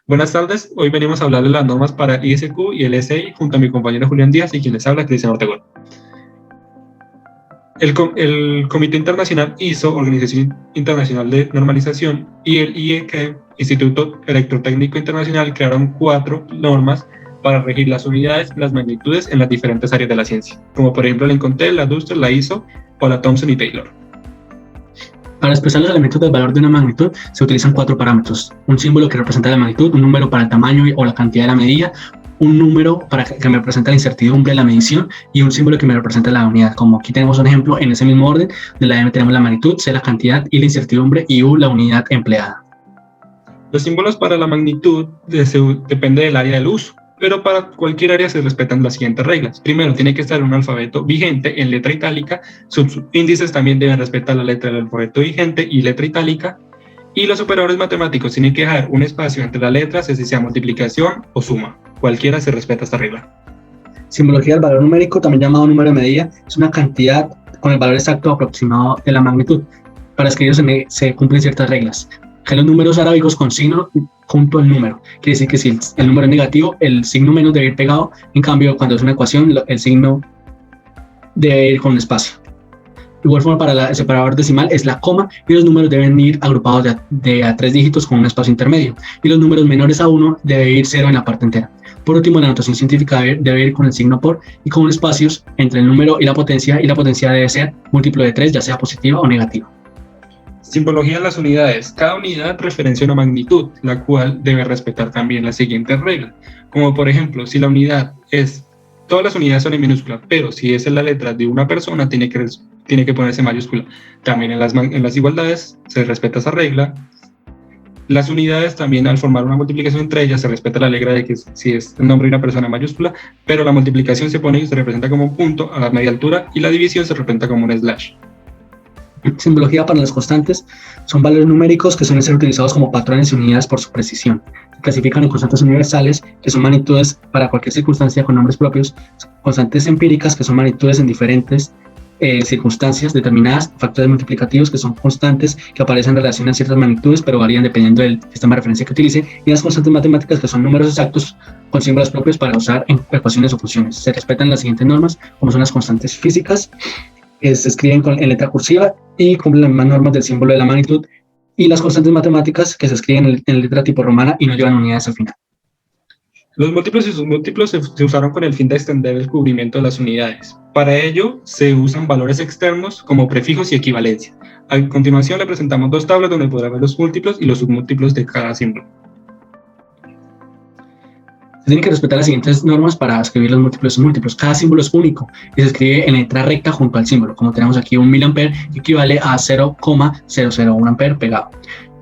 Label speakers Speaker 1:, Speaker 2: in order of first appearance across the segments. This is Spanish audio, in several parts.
Speaker 1: Buenas tardes, hoy venimos a hablar de las normas para ISQ y el SI junto a mi compañero Julián Díaz y quien les habla, Cristian Ortegón. El Comité Internacional ISO, Organización Internacional de Normalización, y el IEC, Instituto Electrotécnico Internacional, crearon 4 normas para regir las unidades y las magnitudes en las diferentes áreas de la ciencia, como por ejemplo la Incontel, la Duster, la ISO o la Thomson y Taylor.
Speaker 2: Para expresar los elementos del valor de una magnitud se utilizan 4 parámetros: un símbolo que representa la magnitud, un número para el tamaño o la cantidad de la medida, un número que me representa la incertidumbre de la medición y un símbolo que me representa la unidad. Como aquí tenemos un ejemplo en ese mismo orden: de la M tenemos la magnitud, C la cantidad y la incertidumbre y U la unidad empleada.
Speaker 1: Los símbolos para la magnitud depende del área del uso, pero para cualquier área se respetan las siguientes reglas. Primero, tiene que estar un alfabeto vigente en letra itálica. Sus índices también deben respetar la letra del alfabeto vigente y letra itálica. Y los operadores matemáticos tienen que dejar un espacio entre las letras, es sea multiplicación o suma. Cualquiera se respeta esta regla.
Speaker 2: Simbología del valor numérico, también llamado número de medida, es una cantidad con el valor exacto aproximado de la magnitud. Para escribirlo se cumplen ciertas reglas. Que los números arábigos con signo junto al número. Quiere decir que si el número es negativo, el signo menos debe ir pegado. En cambio, cuando es una ecuación, el signo debe ir con un espacio. De igual forma, para el separador decimal es la coma y los números deben ir agrupados de a 3 dígitos con un espacio intermedio. Y los números menores a 1 debe ir 0 en la parte entera. Por último, la notación científica debe ir con el signo por y con espacios entre el número y la potencia debe ser múltiplo de 3, ya sea positiva o negativa.
Speaker 1: Simbología en las unidades. Cada unidad referencia una magnitud, la cual debe respetar también las siguientes reglas. Como por ejemplo, si la unidad todas las unidades son en minúscula, pero si es en la letra de una persona, tiene que ponerse mayúscula. También en las igualdades se respeta esa regla. Las unidades también, al formar una multiplicación entre ellas, se respeta la regla de que si es el nombre de una persona mayúscula, pero la multiplicación se representa como un punto a la media altura y la división se representa como un slash.
Speaker 2: Simbología para las constantes son valores numéricos que suelen ser utilizados como patrones y unidades por su precisión. Se clasifican en constantes universales, que son magnitudes para cualquier circunstancia con nombres propios, constantes empíricas, que son magnitudes en diferentes circunstancias determinadas, factores multiplicativos, que son constantes que aparecen en relación a ciertas magnitudes, pero varían dependiendo del sistema de referencia que utilice, y las constantes matemáticas, que son números exactos con símbolos propios para usar en ecuaciones o funciones. Se respetan las siguientes normas, como son las constantes físicas, que se escriben en letra cursiva y cumplen las mismas normas del símbolo de la magnitud, y las constantes matemáticas, que se escriben en letra tipo romana y no llevan unidades al final.
Speaker 1: Los múltiplos y submúltiplos se usaron con el fin de extender el cubrimiento de las unidades. Para ello, se usan valores externos como prefijos y equivalencia. A continuación, le presentamos 2 tablas donde podrá ver los múltiplos y los submúltiplos de cada símbolo.
Speaker 2: Se tienen que respetar las siguientes normas para escribir los múltiplos y submúltiplos. Cada símbolo es único y se escribe en letra recta junto al símbolo, como tenemos aquí un miliampere que equivale a 0,001 ampere pegado.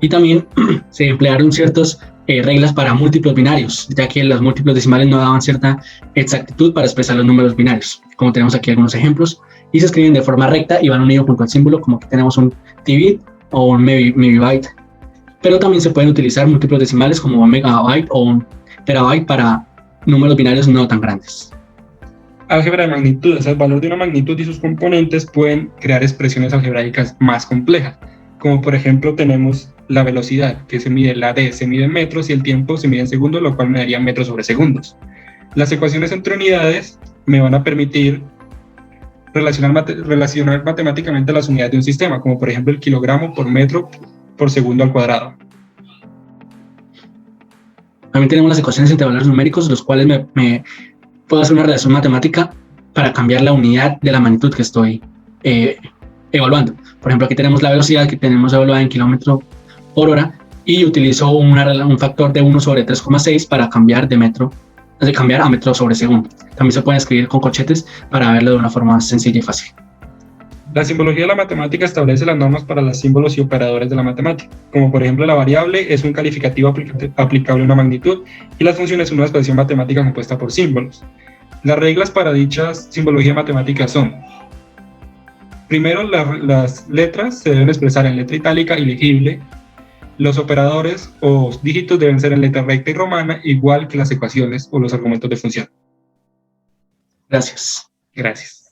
Speaker 2: Y también se emplearon ciertas reglas para múltiplos binarios, ya que los múltiplos decimales no daban cierta exactitud para expresar los números binarios, como tenemos aquí algunos ejemplos, y se escriben de forma recta y van unidos junto al símbolo, como aquí tenemos un tbit o un megabyte. Pero también se pueden utilizar múltiplos decimales como un megabyte o un terabyte para números binarios no tan grandes.
Speaker 1: Álgebra de magnitudes. El valor de una magnitud y sus componentes pueden crear expresiones algebraicas más complejas, como por ejemplo tenemos la velocidad, que la d se mide en metros y el tiempo se mide en segundos, lo cual me daría metros sobre segundos. Las ecuaciones entre unidades me van a permitir relacionar matemáticamente las unidades de un sistema, como por ejemplo el kilogramo por metro por segundo al cuadrado.
Speaker 2: También tenemos las ecuaciones entre valores numéricos, los cuales me puedo hacer una relación matemática para cambiar la unidad de la magnitud que estoy evaluando. Por ejemplo, aquí tenemos la velocidad que tenemos evaluada en kilómetro por hora y utilizo un factor de 1 sobre 3,6 para cambiar a metro sobre segundo. También se puede escribir con corchetes para verlo de una forma sencilla y fácil.
Speaker 1: La simbología de la matemática establece las normas para los símbolos y operadores de la matemática, como por ejemplo la variable es un calificativo aplicable a una magnitud y las funciones son una expresión matemática compuesta por símbolos. Las reglas para dicha simbología matemática son: primero, las letras se deben expresar en letra itálica y legible. Los operadores o dígitos deben ser en letra recta y romana, igual que las ecuaciones o los argumentos de función.
Speaker 2: Gracias.
Speaker 1: Gracias.